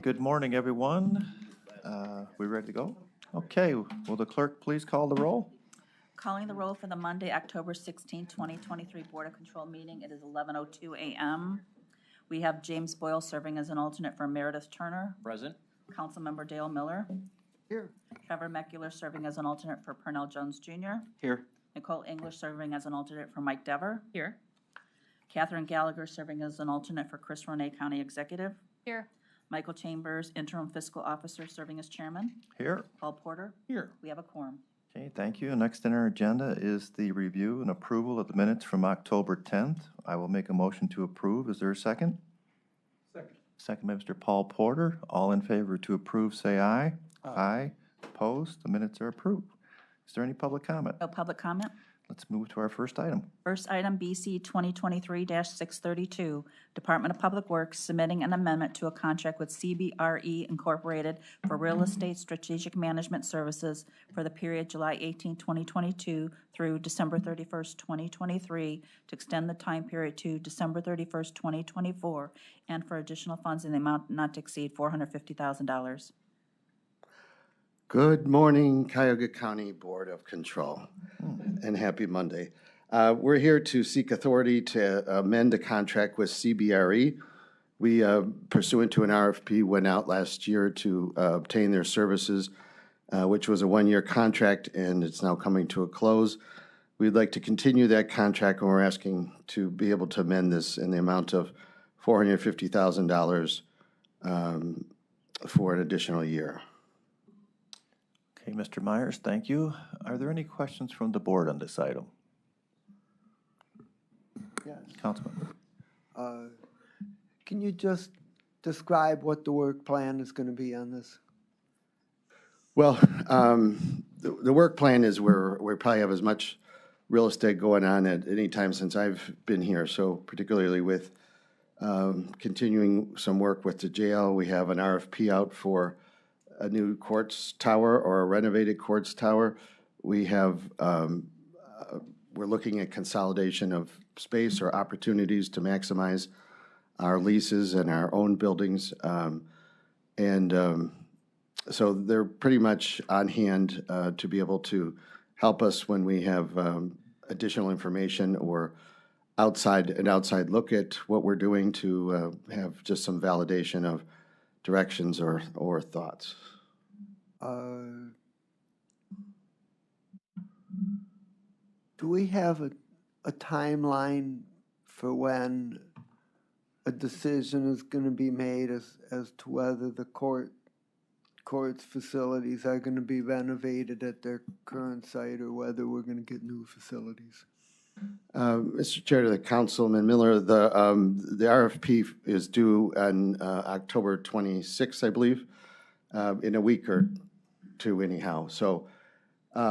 Good morning, everyone. We ready to go? Okay, will the clerk please call the roll? Calling the roll for the Monday, October 16, 2023 Board of Control meeting. It is 11:02 a.m. We have James Boyle serving as an alternate for Meredith Turner. Present. Councilmember Dale Miller. Here. Trevor Meckler serving as an alternate for Purnell Jones Jr. Here. Nicole English serving as an alternate for Mike Dever. Here. Catherine Gallagher serving as an alternate for Chris Ronay, County Executive. Here. Michael Chambers, Interim Fiscal Officer, serving as Chairman. Here. Paul Porter. Here. We have a quorum. Okay, thank you. Next on our agenda is the review and approval of the minutes from October 10th. I will make a motion to approve. Is there a second? Second. Second by Mr. Paul Porter. All in favor to approve, say aye. Aye. Opposed? The minutes are approved. Is there any public comment? No public comment. Let's move to our first item. First item, BC 2023-632, Department of Public Works submitting an amendment to a contract with CBRE Incorporated for Real Estate Strategic Management Services for the period July 18, 2022 through December 31st, 2023, to extend the time period to December 31st, 2024, and for additional funds in the amount not to exceed $450,000. Good morning, Cuyahoga County Board of Control, and happy Monday. We're here to seek authority to amend a contract with CBRE. We, pursuant to an RFP, went out last year to obtain their services, which was a one-year contract, and it's now coming to a close. We'd like to continue that contract, and we're asking to be able to amend this in the amount of $450,000 for an additional year. Okay, Mr. Myers, thank you. Are there any questions from the board on this item? Yes. Councilman. Can you just describe what the work plan is going to be on this? Well, the work plan is we probably have as much real estate going on at any time since I've been here. So particularly with continuing some work with the jail, we have an RFP out for a new courts tower or a renovated courts tower. We have, we're looking at consolidation of space or opportunities to maximize our leases and our own buildings. So they're pretty much on hand to be able to help us when we have additional information or an outside look at what we're doing to have just some validation of directions or thoughts. Do we have a timeline for when a decision is going to be made as to whether the court's facilities are going to be renovated at their current site or whether we're going to get new facilities? Mr. Chair, to the Councilman Miller, the RFP is due on October 26th, I believe, in a week or two anyhow. So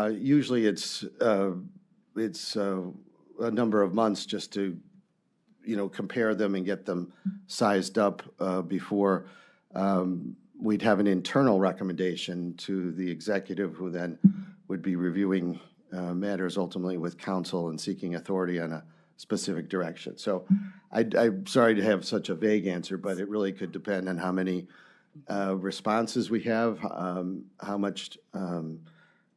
usually it's a number of months just to, compare them and get them sized up before we'd have an internal recommendation to the executive, who then would be reviewing matters ultimately with council and seeking authority on a specific direction. So I'm sorry to have such a vague answer, but it really could depend on how many responses we have, how much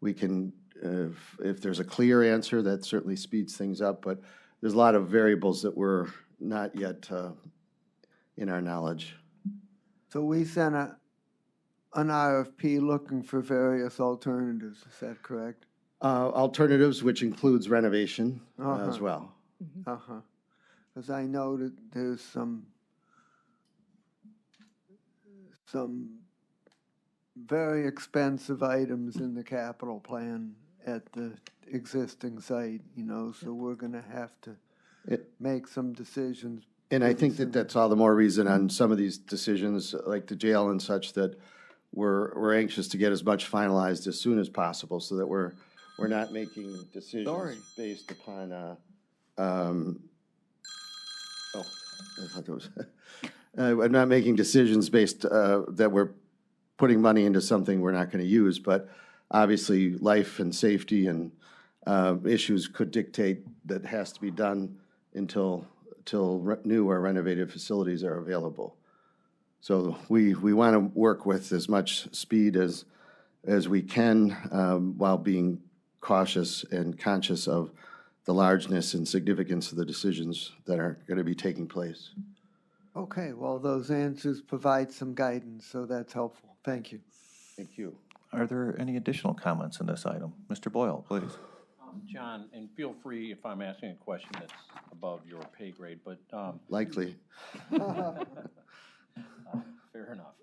we can, if there's a clear answer, that certainly speeds things up, but there's a lot of variables that we're not yet in our knowledge. So we sent an RFP looking for various alternatives, is that correct? Alternatives, which includes renovation as well. Uh-huh. Because I know that there's some very expensive items in the capital plan at the existing site, so we're going to have to make some decisions. And I think that that's all the more reason on some of these decisions, like the jail and such, that we're anxious to get as much finalized as soon as possible, so that we're not making decisions based upon. I thought there was. I'm not making decisions based that we're putting money into something we're not going to use, but obviously life and safety and issues could dictate that has to be done until new or renovated facilities are available. So we want to work with as much speed as we can, while being cautious and conscious of the largeness and significance of the decisions that are going to be taking place. Okay, well, those answers provide some guidance, so that's helpful. Thank you. Thank you. Are there any additional comments on this item? Mr. Boyle, please. John, and feel free if I'm asking a question that's above your pay grade, but Likely, fair enough.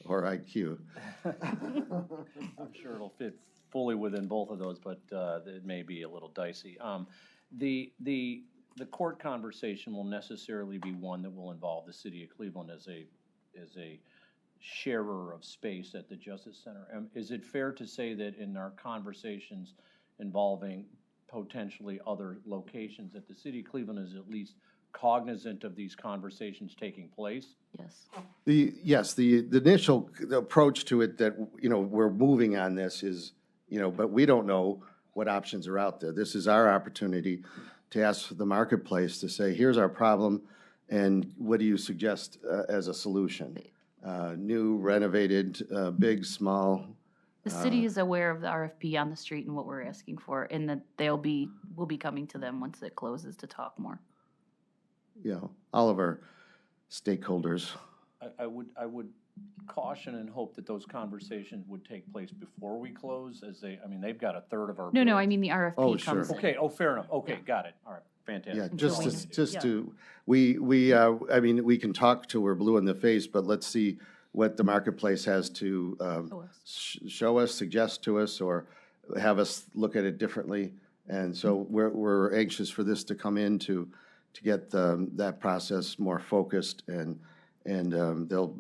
or IQ. I'm sure it'll fit fully within both of those, but it may be a little dicey. The court conversation will necessarily be one that will involve the city of Cleveland as a sharer of space at the Justice Center. Is it fair to say that in our conversations involving potentially other locations, that the city of Cleveland is at least cognizant of these conversations taking place? Yes. Yes, the initial approach to it that, we're moving on this is, but we don't know what options are out there. This is our opportunity to ask the marketplace to say, here's our problem, and what do you suggest as a solution? New, renovated, big, small. The city is aware of the RFP on the street and what we're asking for, and that we'll be coming to them once it closes to talk more. All of our stakeholders. I would caution and hope that those conversations would take place before we close, they've got a third of our. No, bill. I mean the RFP Oh, comes sure. in. Okay, fair enough. Okay, got it. All right, Yeah, fantastic. we can talk till we're blue in the face, but let's see what the marketplace has to show us, suggest to us, or have us look at it differently. And so we're anxious for this to come in to get that process more focused, and they'll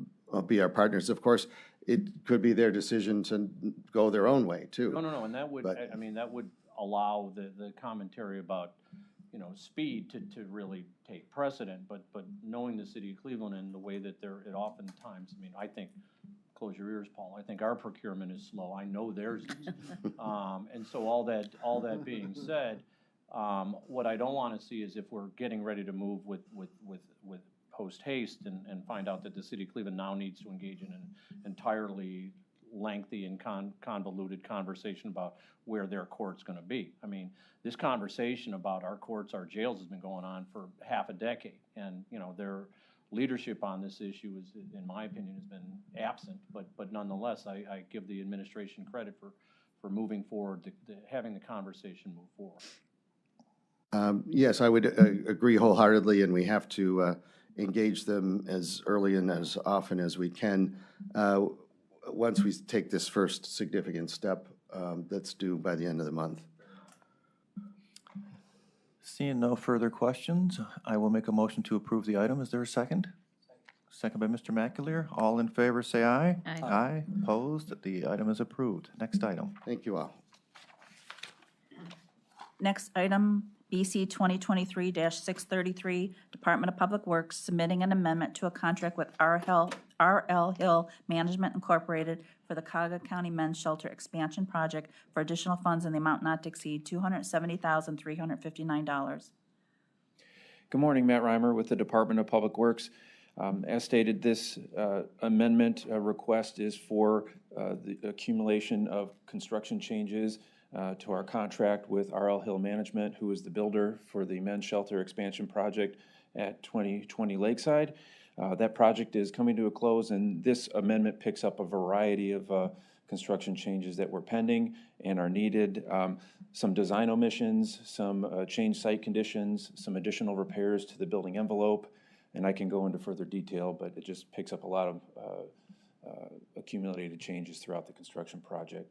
be our partners. Of course, it could be their decision to go their own way too. No, and that would, But- that would allow the commentary about, speed to really take precedent, but knowing the city of Cleveland and the way that it oftentimes, I think, close your ears, Paul, I think our procurement is slow, I know theirs is. And so all that being said, what I don't want to see is if we're getting ready to move with post haste and find out that the city of Cleveland now needs to engage in an entirely lengthy and convoluted conversation about where their court's going to be. This conversation about our courts, our jails has been going on for half a decade, and their leadership on this issue is, in my opinion, has been absent. But nonetheless, I give the administration credit for moving forward, having the conversation move forward. Yes, I would agree wholeheartedly, and we have to engage them as early and as often as we can. Once we take this first significant step that's due by the end of the month. Seeing no further questions, I will make a motion to approve the item. Is there a second? Second by Mr. McAleer. All in favor, say aye. Aye. Aye. Opposed? The item is approved. Next item. Thank you all. Next item, BC 2023-633, Department of Public Works submitting an amendment to a contract with RL Hill Management Incorporated for the Cuyahoga County Men's Shelter Expansion Project for additional funds in the amount not to exceed $270,359. Good morning, Matt Reimer with the Department of Public Works. As stated, this amendment request is for the accumulation of construction changes to our contract with RL Hill Management, who is the builder for the Men's Shelter Expansion Project at 2020 Lakeside. That project is coming to a close, and this amendment picks up a variety of construction changes that were pending and are needed. Some design omissions, some changed site conditions, some additional repairs to the building envelope, and I can go into further detail, but it just picks up a lot of accumulated changes throughout the construction project.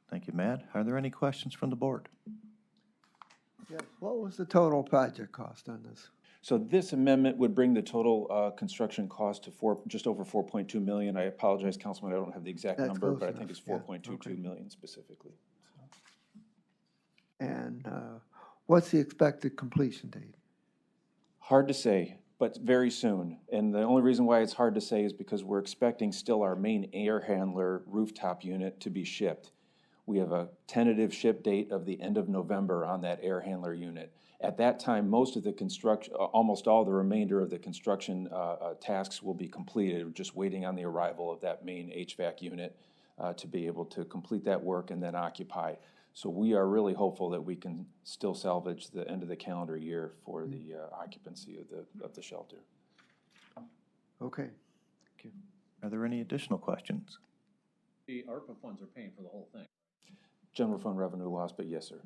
Thank you, Matt. Are there any questions from the board? Yes, what was the total project cost on this? So this amendment would bring the total construction cost to just over 4.2 million. I apologize, Councilman, I don't have the exact That's number, close but I enough, think it's yeah, 4.22 okay. million specifically. And what's the expected completion date? Hard to say, but very soon. And the only reason why it's hard to say is because we're expecting still our main air handler rooftop unit to be shipped. We have a tentative ship date of the end of November on that air handler unit. At that time, most of the construction, almost all the remainder of the construction tasks will be completed. We're just waiting on the arrival of that main HVAC unit to be able to complete that work and then occupy. So we are really hopeful that we can still salvage the end of the calendar year for the occupancy of the shelter. Okay. Are there any additional questions? The ARPA funds are paying for the whole thing. General fund revenue loss, but yes, sir.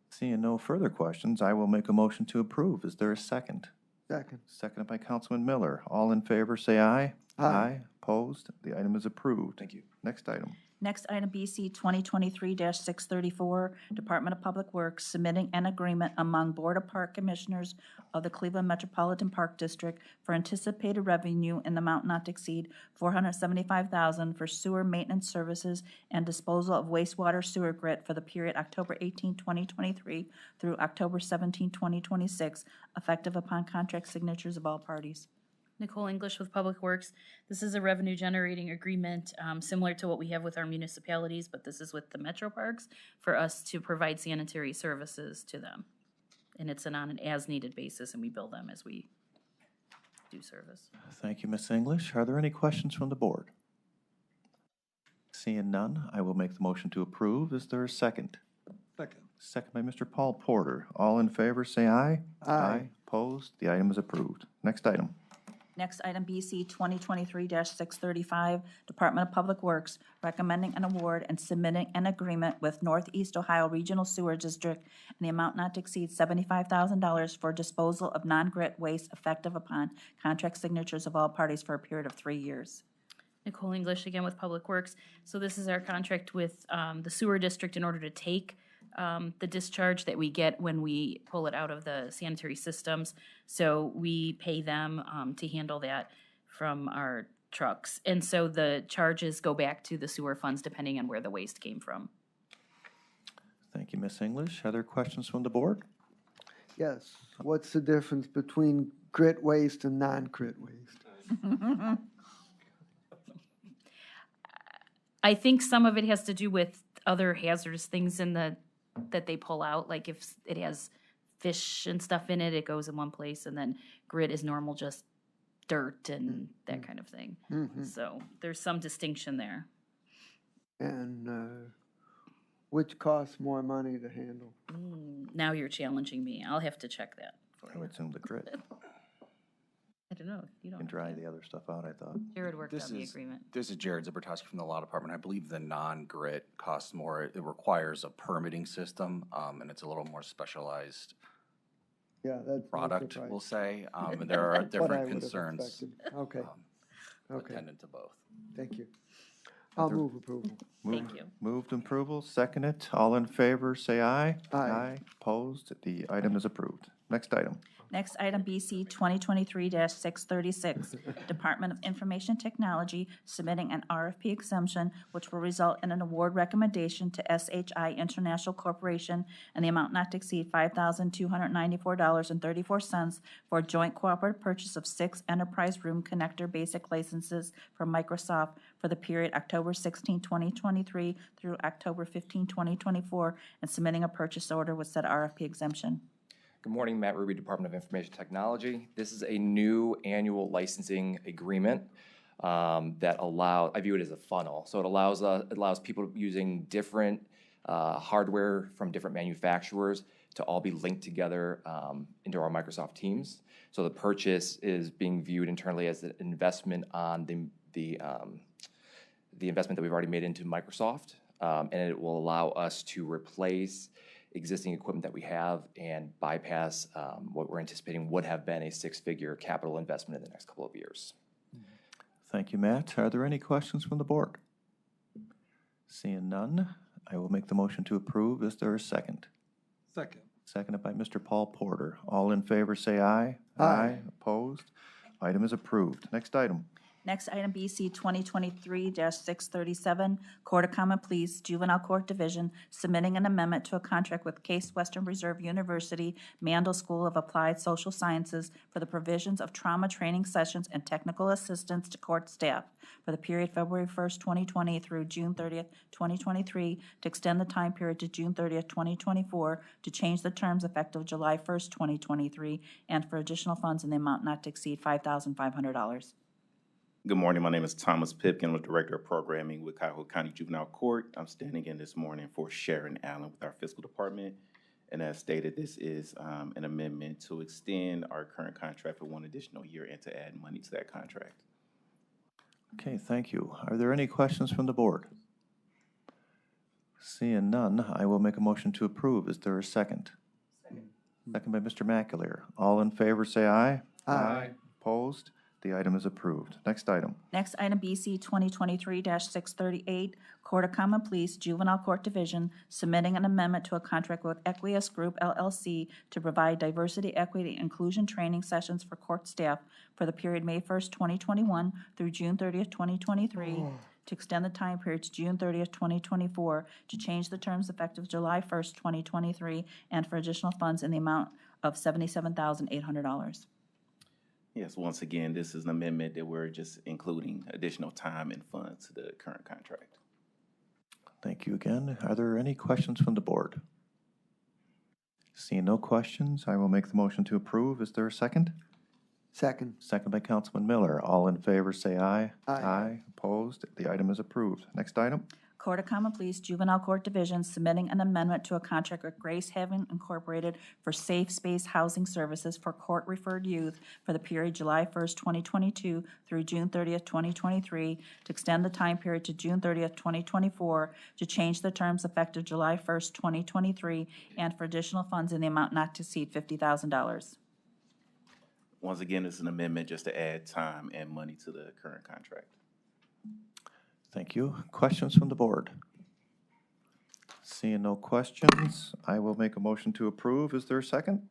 Seeing no further questions, I will make a motion to approve. Is there a second? Second. Seconded by Councilman Miller. All in favor, say aye. Aye. Opposed? The item is approved. Thank you. Next item. Next item, BC 2023-634, Department of Public Works submitting an agreement among Board of Park Commissioners of the Cleveland Metropolitan Park District for anticipated revenue in the amount not to exceed $475,000 for sewer maintenance services and disposal of wastewater sewer grit for the period October 18, 2023 through October 17, 2026, effective upon contract signatures of all parties. Nicole English with Public Works. This is a revenue generating agreement, similar to what we have with our municipalities, but this is with the metro parks for us to provide sanitary services to them. And it's on an as-needed basis, and we bill them as we do service. Thank you, Ms. English. Are there any questions from the board? Seeing none, I will make the motion to approve. Is there a second? Second. Second by Mr. Paul Porter. All in favor, say aye. Aye. Opposed? The item is approved. Next item. Next item, BC 2023-635, Department of Public Works, recommending an award and submitting an agreement with Northeast Ohio Regional Sewer District in the amount not to exceed $75,000 for disposal of non-grit waste effective upon contract signatures of all parties for a period of 3 years. Nicole English again with Public Works. So this is our contract with the sewer district in order to take the discharge that we get when we pull it out of the sanitary systems. So we pay them to handle that from our trucks. And so the charges go back to the sewer funds depending on where the waste came from. Thank you, Ms. English. Are there questions from the board? Yes. What's the difference between grit waste and non-grit waste? I think some of it has to do with other hazardous things in that they pull out. Like if it has fish and stuff in it, it goes in one place, and then grit is normal, just dirt and that kind of thing. So there's some distinction there. And which costs more money to handle? Now you're challenging me. I'll have to check that for I you. would assume the grit. I don't know. You Can don't. dry the other stuff out, I thought. Jared worked This on the is- agreement. This is Jared Zabertowski from the Law Department. I believe the non-grit costs more. It requires a permitting system, and it's a little more specialized Yeah, that's no product, surprise. we'll say. And there are What I different would have concerns expected. Okay, okay, attendant to both. thank you. I'll move approval. Thank you. Moved and approval, seconded. All in favor, say aye. Aye. Opposed? The item is approved. Next item. Next item, BC 2023-636, Department of Information Technology submitting an RFP exemption, which will result in an award recommendation to SHI International Corporation in the amount not to exceed $5,294.34 for a joint cooperative purchase of 6 enterprise room connector basic licenses from Microsoft for the period October 16, 2023 through October 15, 2024, and submitting a purchase order with said RFP exemption. Good morning, Matt Ruby, Department of Information Technology. This is a new annual licensing agreement that I view it as a funnel. So it allows people using different hardware from different manufacturers to all be linked together into our Microsoft Teams. So the purchase is being viewed internally as an investment on the investment that we've already made into Microsoft, and it will allow us to replace existing equipment that we have and bypass what we're anticipating would have been a six-figure capital investment in the next couple of years. Thank you, Matt. Are there any questions from the board? Seeing none, I will make the motion to approve. Is there a second? Second. Seconded by Mr. Paul Porter. All in favor, say aye. Aye. Opposed? Item is approved. Next item. Next item, BC 2023-637, Court of Common Pleas, Juvenile Court Division, submitting an amendment to a contract with Case Western Reserve University Mandel School of Applied Social Sciences for the provisions of trauma training sessions and technical assistance to court staff for the period February 1st, 2020 through June 30th, 2023, to extend the time period to June 30th, 2024, to change the terms effective July 1st, 2023, and for additional funds in the amount not to exceed $5,500. Good morning. My name is Thomas Pipkin. I'm Director of Programming with Cuyahoga County Juvenile Court. I'm standing in this morning for Sharon Allen with our fiscal department. And as stated, this is an amendment to extend our current contract for one additional year and to add money to that contract. Okay, thank you. Are there any questions from the board? Seeing none, I will make a motion to approve. Is there a second? Second by Mr. McAleer. All in favor, say aye. Aye. Opposed? The item is approved. Next item. Next item, BC 2023-638, Court of Common Pleas, Juvenile Court Division, submitting an amendment to a contract with Equius Group LLC to provide diversity, equity, inclusion training sessions for court staff for the period May 1st, 2021 through June 30th, 2023, to extend the time period to June 30th, 2024, to change the terms effective July 1st, 2023, and for additional funds in the amount of $77,800. Yes, once again, this is an amendment that we're just including additional time and funds to the current contract. Thank you again. Are there any questions from the board? Seeing no questions, I will make the motion to approve. Is there a second? Second. Second by Councilman Miller. All in favor, say aye. Aye. Opposed? The item is approved. Next item. Court of Common Pleas, Juvenile Court Division, submitting an amendment to a contract with Grace Haven Incorporated for safe space housing services for court-referred youth for the period July 1st, 2022 through June 30th, 2023, to extend the time period to June 30th, 2024, to change the terms effective July 1st, 2023, and for additional funds in the amount not to exceed $50,000. Once again, it's an amendment just to add time and money to the current contract. Thank you. Questions from the board? Seeing no questions, I will make a motion to approve. Is there a second?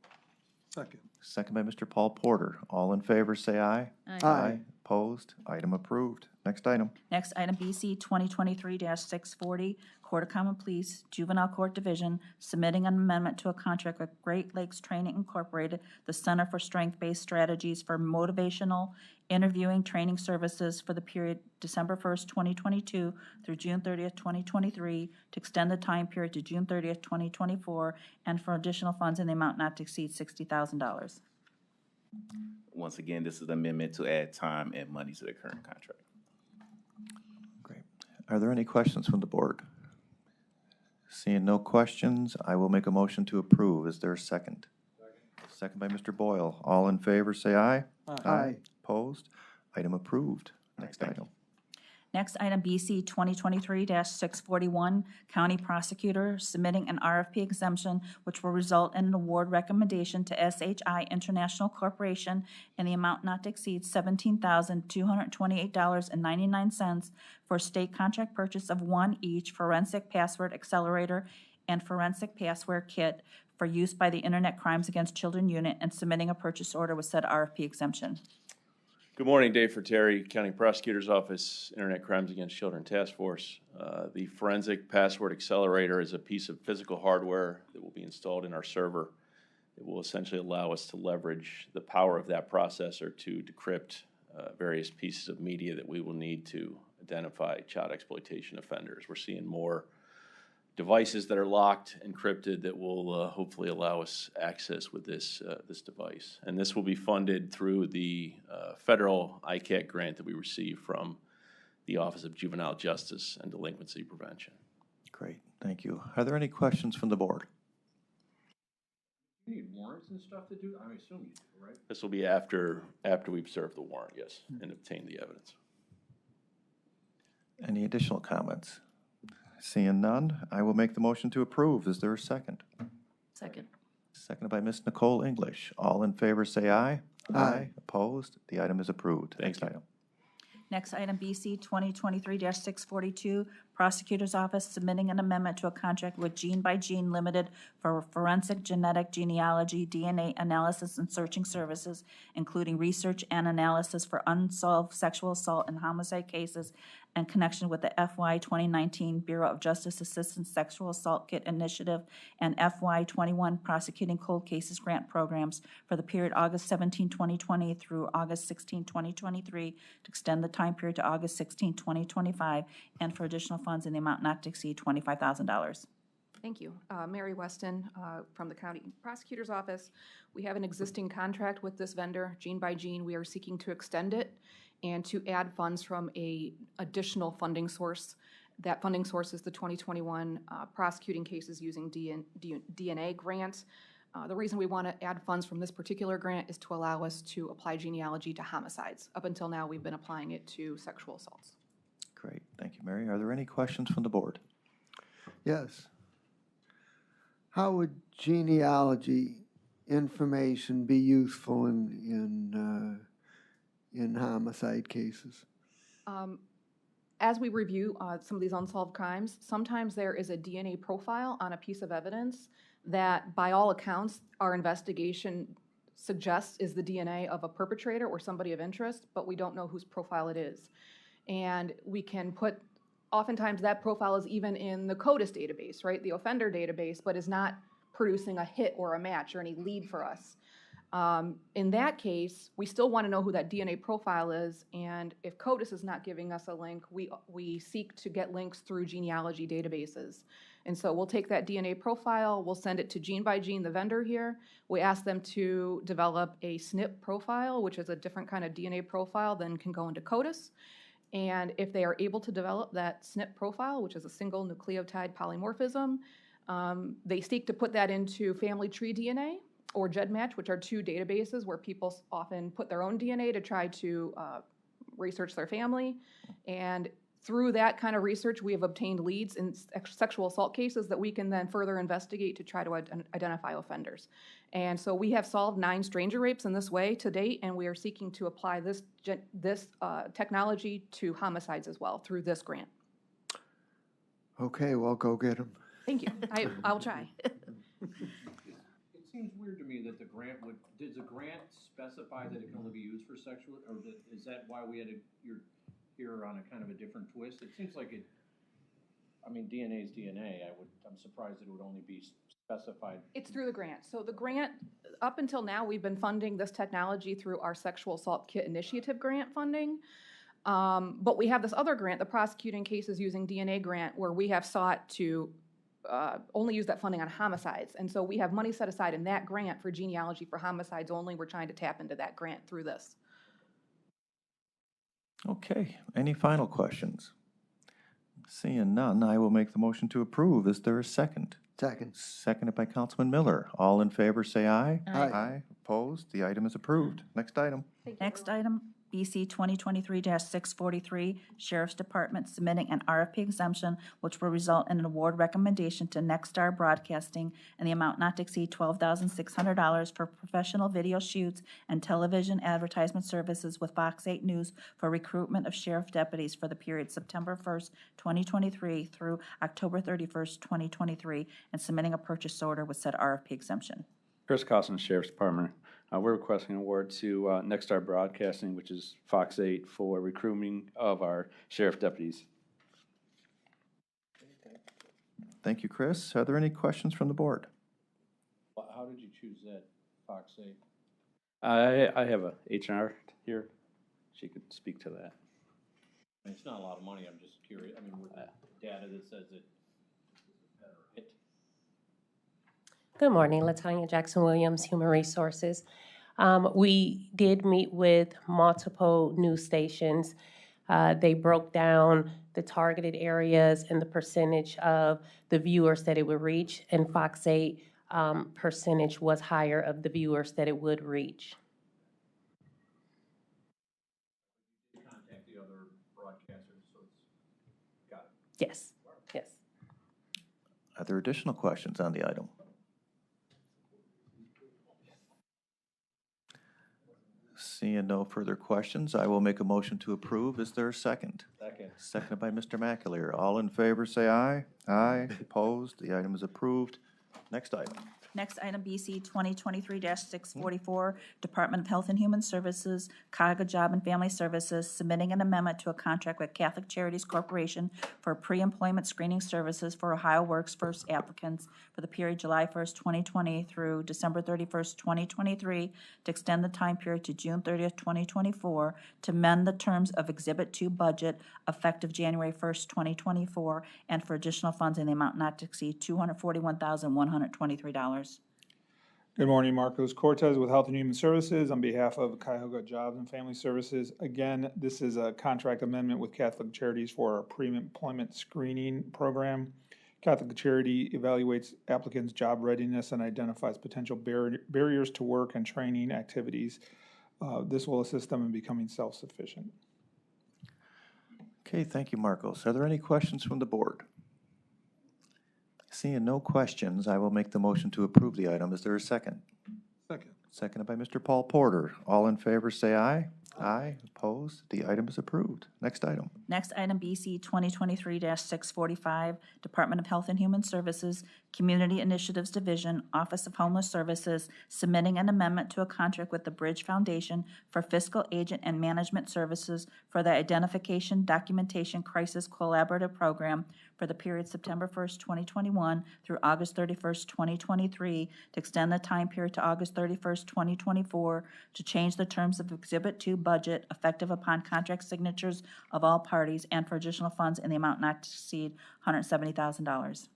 Second. Second by Mr. Paul Porter. All in favor, say aye. Aye. Opposed? Item approved. Next item. Next item, BC 2023-640, Court of Common Pleas, Juvenile Court Division, submitting an amendment to a contract with Great Lakes Training Incorporated, the Center for Strength-Based Strategies for Motivational Interviewing Training Services for the period December 1st, 2022 through June 30th, 2023, to extend the time period to June 30th, 2024, and for additional funds in the amount not to exceed $60,000. Once again, this is an amendment to add time and money to the current contract. Great. Are there any questions from the board? Seeing no questions, I will make a motion to approve. Is there a second? Second by Mr. Boyle. All in favor, say aye. Aye. Opposed? Item approved. Next item. Next item, BC 2023-641, County Prosecutor submitting an RFP exemption which will result in an award recommendation to SHI International Corporation in the amount not to exceed $17,228.99 for state contract purchase of one each forensic password accelerator and forensic password kit for use by the Internet Crimes Against Children Unit, and submitting a purchase order with said RFP exemption. Good morning, Dave Terry, County Prosecutor's Office, Internet Crimes Against Children Task Force. The Forensic Password Accelerator is a piece of physical hardware that will be installed in our server. It will essentially allow us to leverage the power of that processor to decrypt various pieces of media that we will need to identify child exploitation offenders. We're seeing more devices that are locked, encrypted, that will hopefully allow us access with this device. And this will be funded through the federal ICAT grant that we received from the Office of Juvenile Justice and Delinquency Prevention. Great, thank you. Are there any questions from the board? You need warrants and stuff to do? I assume you do, right? This will be after we've served the warrant, yes, and obtained the evidence. Any additional comments? Seeing none, I will make the motion to approve. Is there a second? Second. Seconded by Ms. Nicole English. All in favor, say aye. Aye. Opposed? The item is approved. Thank Next you. item. Next item, BC 2023-642, Prosecutor's Office submitting an amendment to a contract with Gene by Gene Limited for forensic genetic genealogy, DNA analysis, and searching services, including research and analysis for unsolved sexual assault and homicide cases in connection with the FY 2019 Bureau of Justice Assistance Sexual Assault Kit Initiative and FY 21 Prosecuting Cold Cases Grant Programs for the period August 17, 2020 through August 16, 2023, to extend the time period to August 16, 2025, and for additional funds in the amount not to exceed $25,000. Thank you. Mary Weston from the County Prosecutor's Office. We have an existing contract with this vendor, Gene by Gene. We are seeking to extend it and to add funds from a additional funding source. That funding source is the 2021 Prosecuting Cases Using DNA grant. The reason we want to add funds from this particular grant is to allow us to apply genealogy to homicides. Up until now, we've been applying it to sexual assaults. Great, thank you, Mary. Are there any questions from the board? Yes. How would genealogy information be useful in homicide cases? As we review some of these unsolved crimes, sometimes there is a DNA profile on a piece of evidence that, by all accounts, our investigation suggests is the DNA of a perpetrator or somebody of interest, but we don't know whose profile it is. And we can put, oftentimes that profile is even in the CODIS database, right, the offender database, but is not producing a hit or a match or any lead for us. In that case, we still want to know who that DNA profile is, and if CODIS is not giving us a link, we seek to get links through genealogy databases. And so we'll take that DNA profile, we'll send it to Gene by Gene, the vendor here. We ask them to develop a SNP profile, which is a different kind of DNA profile than can go into CODIS. And if they are able to develop that SNP profile, which is a single nucleotide polymorphism, they seek to put that into Family Tree DNA or GEDmatch, which are two databases where people often put their own DNA to try to research their family. And through that kind of research, we have obtained leads in sexual assault cases that we can then further investigate to try to identify offenders. And so we have solved 9 stranger rapes in this way to date, and we are seeking to apply this technology to homicides as well through this grant. Okay, well, go get them. Thank you. I'll try. It seems weird to me that the grant would, did the grant specify that it can only be used for sexual, or is that why we had you're here on a kind of a different twist? It seems like it, I mean, DNA is DNA. I'm surprised that it would only be specified. It's through the grant. So the grant, up until now, we've been funding this technology through our Sexual Assault Kit Initiative grant funding. But we have this other grant, the Prosecuting Cases Using DNA grant, where we have sought to only use that funding on homicides. And so we have money set aside in that grant for genealogy for homicides only. We're trying to tap into that grant through this. Okay, any final questions? Seeing none, I will make the motion to approve. Is there a second? Second. Seconded by Councilman Miller. All in favor, say aye. Aye. Aye. Opposed? The item is approved. Next item. Next item, BC 2023-643, Sheriff's Department submitting an RFP exemption which will result in an award recommendation to Nexstar Broadcasting in the amount not to exceed $12,600 for professional video shoots and television advertisement services with Fox 8 News for recruitment of sheriff deputies for the period September 1st, 2023 through October 31st, 2023, and submitting a purchase order with said RFP exemption. Chris Costin, Sheriff's Department. We're requesting an award to Nexstar Broadcasting, which is Fox 8, for recruiting of our sheriff deputies. Thank you, Chris. Are there any questions from the board? How did you choose that, Fox 8? I have a HR here. She could speak to that. I mean, it's not a lot of money. I'm just curious. I mean, with the data that says it better hit. Good morning, LaTanya Jackson-Williams, Human Resources. We did meet with multiple news stations. They broke down the targeted areas and the percentage of the viewers that it would reach, and Fox 8 percentage was higher of the viewers that it would reach. You contact the other broadcasters, so it's got it. Yes, yes. Are there additional questions on the item? Seeing no further questions, I will make a motion to approve. Is there a second? Second. Seconded by Mr. McAleer. All in favor, say aye. Aye. Opposed? The item is approved. Next item. Next item, BC 2023-644, Department of Health and Human Services, Cuyahoga Job and Family Services, submitting an amendment to a contract with Catholic Charities Corporation for pre-employment screening services for Ohio Works First applicants for the period July 1st, 2020 through December 31st, 2023, to extend the time period to June 30th, 2024, to amend the terms of Exhibit 2 budget effective January 1st, 2024, and for additional funds in the amount not to exceed $241,123. Good morning, Marcos Cortez with Health and Human Services on behalf of Cuyahoga Jobs and Family Services. Again, this is a contract amendment with Catholic Charities for our pre-employment screening program. Catholic Charity evaluates applicants' job readiness and identifies potential barriers to work and training activities. This will assist them in becoming self-sufficient. Okay, thank you, Marcos. Are there any questions from the board? Seeing no questions, I will make the motion to approve the item. Is there a second? Second. Seconded by Mr. Paul Porter. All in favor, say aye. Aye. Opposed? The item is approved. Next item. Next item, BC 2023-645, Department of Health and Human Services, Community Initiatives Division, Office of Homeless Services, submitting an amendment to a contract with the Bridge Foundation for fiscal agent and management services for the Identification Documentation Crisis Collaborative Program for the period September 1st, 2021 through August 31st, 2023, to extend the time period to August 31st, 2024, to change the terms of Exhibit 2 budget effective upon contract signatures of all parties, and for additional funds in the amount not to exceed $170,000.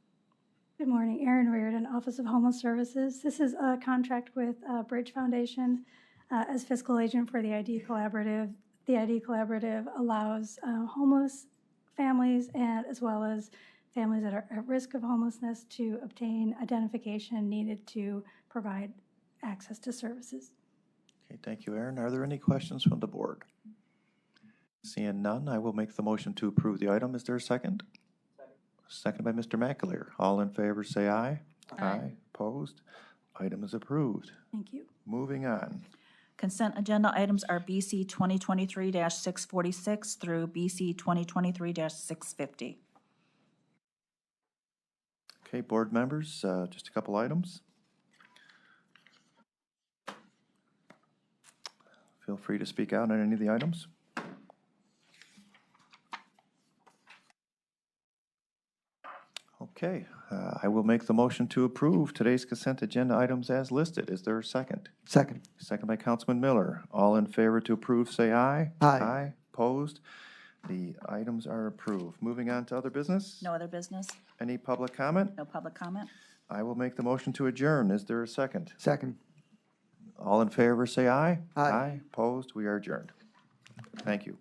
Good morning, Erin Reardon, Office of Homeless Services. This is a contract with Bridge Foundation as fiscal agent for the ID Collaborative. The ID Collaborative allows homeless families and as well as families that are at risk of homelessness to obtain identification needed to provide access to services. Okay, thank you, Aaron. Are there any questions from the board? Seeing none, I will make the motion to approve the item. Is there a second? Second by Mr. McAleer. All in favor, say aye. Aye. Opposed? Item is approved. Thank you. Moving on. Consent agenda items are BC 2023-646 through BC 2023-650. Okay, board members, just a couple items. Feel free to speak out on any of the items. Okay, I will make the motion to approve today's consent agenda items as listed. Is there a second? Second. Second by Councilman Miller. All in favor to approve, say aye. Aye. Aye. Opposed? The items are approved. Moving on to other business? No other business? Any public comment? No public comment? I will make the motion to adjourn. Is there a second? Second. All in favor, say aye. Aye. Opposed? We are adjourned. Thank you.